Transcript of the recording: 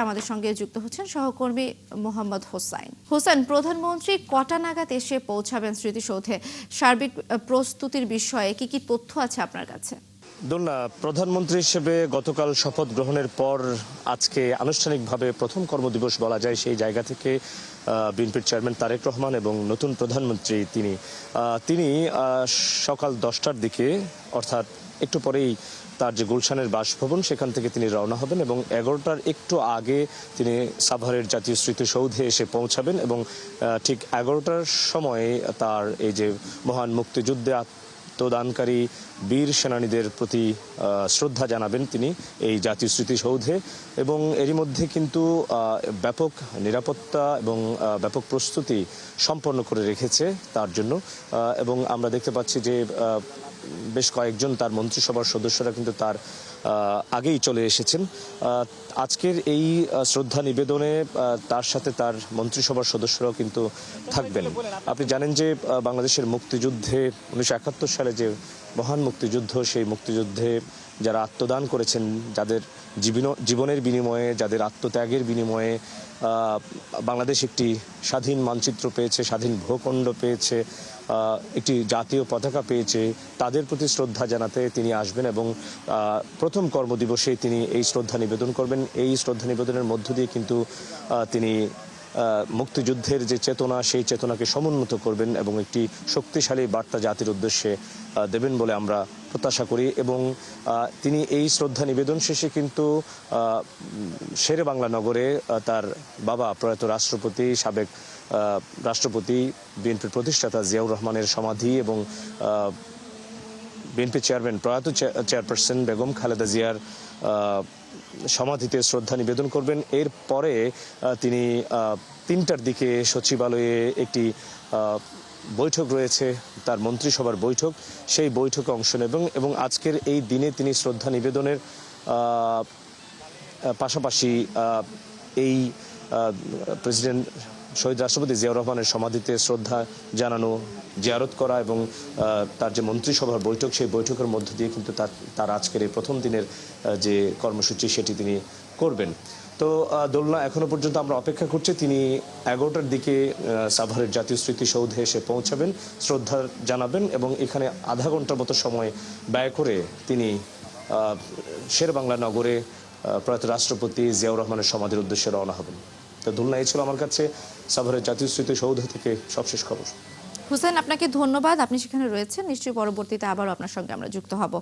আমাদের সঙ্গে যুক্ত হচ্ছেন সহকর্মী মোহাম্মদ হোসাইন। হোসেন, প্রধানমন্ত্রী কটা নাগাদ এসে পৌঁছাবেন স্মৃতিসৌধে? সার্বিক প্রস্তুতির বিষয়ে কি কি তথ্য আছে আপনার কাছে? দোলনা, প্রধানমন্ত্রী হিসেবে গতকাল শপথ গ্রহণের পর আজকে আনুষ্ঠানিকভাবে প্রথম কর্মদিবস বলা যায়। সেই জায়গা থেকে বিএনপির চেয়ারম্যান তারেক রহমান এবং নতুন প্রধানমন্ত্রী তিনি সকাল 10টার দিকে, অর্থাৎ একটু পরেই তার যে গুলশানের বাসভবন সেখান থেকে তিনি রওনা হবেন এবং 11টার একটু আগে তিনি সাভারের জাতীয় স্মৃতিসৌধে এসে পৌঁছাবেন এবং ঠিক 11টার সময় তার এই যে মহান মুক্তিযুদ্ধে আত্মদানকারী বীর সেনানীদের প্রতি শ্রদ্ধা জানাবেন তিনি এই জাতীয় স্মৃতিসৌধে। এবং এরই মধ্যে কিন্তু ব্যাপক নিরাপত্তা এবং ব্যাপক প্রস্তুতি সম্পন্ন করে রেখেছে তার জন্য। এবং আমরা দেখতে পাচ্ছি যে বেশ কয়েকজন তার মন্ত্রিসভার সদস্যরা কিন্তু তার আগেই চলে এসেছেন। আজকের এই শ্রদ্ধা নিবেদনে তার সাথে তার মন্ত্রিসভার সদস্যরাও কিন্তু থাকবেন। আপনি জানেন যে বাংলাদেশের মুক্তিযুদ্ধে 1971 সালে যে মহান মুক্তিযুদ্ধ, সেই মুক্তিযুদ্ধে যারা আত্মদান করেছেন, যাদের জীবনের বিনিময়ে, যাদের আত্মত্যাগের বিনিময়ে বাংলাদেশ একটি স্বাধীন মানচিত্র পেয়েছে, স্বাধীন ভূখণ্ড পেয়েছে, একটি জাতীয় পতাকা পেয়েছে, তাদের প্রতি শ্রদ্ধা জানাতে তিনি আসবেন এবং প্রথম কর্মদিবসে তিনি এই শ্রদ্ধা নিবেদন করবেন। এই শ্রদ্ধা নিবেদনের মধ্য দিয়ে কিন্তু তিনি মুক্তিযুদ্ধের যে চেতনা, সেই চেতনাকে সমুন্নত করবেন এবং একটি শক্তিশালী বার্তা জাতির উদ্দেশ্যে দেবেন বলে আমরা প্রত্যাশা করি। এবং তিনি এই শ্রদ্ধা নিবেদন শেষে কিন্তু শেরেবাংলা নগরে তার বাবা প্রয়াত রাষ্ট্রপতি, সাবেক রাষ্ট্রপতি, বিএনপির প্রতিষ্ঠাতা জিয়াউর রহমানের সমাধি এবং বিএনপি চেয়ারম্যান প্রয়াত চেয়ারপারসন বেগম খালেদা জিয়ার সমাধিতে শ্রদ্ধা নিবেদন করবেন। এরপরে তিনি 3টার দিকে সচিবালয়ে একটি বৈঠক রয়েছে, তার মন্ত্রিসভার বৈঠক, সেই বৈঠকে অংশ নেবেন এবং আজকের এই দিনে তিনি শ্রদ্ধা নিবেদনের পাশাপাশি এই প্রেসিডেন্ট শহীদ রাষ্ট্রপতি জিয়াউর রহমানের সমাধিতে শ্রদ্ধা জানানো, জিয়ারত করা এবং তার যে মন্ত্রিসভার বৈঠক, সেই বৈঠকের মধ্য দিয়ে কিন্তু তার আজকের এই প্রথম দিনের যে কর্মসূচি সেটি তিনি করবেন। তো দোলনা, এখনো পর্যন্ত আমরা অপেক্ষা করছি তিনি 11টার দিকে সাভারের জাতীয় স্মৃতিসৌধে এসে পৌঁছাবেন, শ্রদ্ধা জানাবেন এবং এখানে আধা ঘন্টার মতো সময় ব্যয় করে তিনি শেরেবাংলা নগরে প্রয়াত রাষ্ট্রপতি জিয়াউর রহমানের সমাধির উদ্দেশ্যে রওনা হবেন। তো দোলনা, এই ছিল আমার কাছে সাভারের জাতীয় স্মৃতিসৌধ থেকে সবশেষ খবর। হুসেন, আপনাকে ধন্যবাদ। আপনি সেখানে রয়েছেন, নিশ্চয়ই পরবর্তীতে আবারও আপনার সঙ্গে আমরা যুক্ত হব।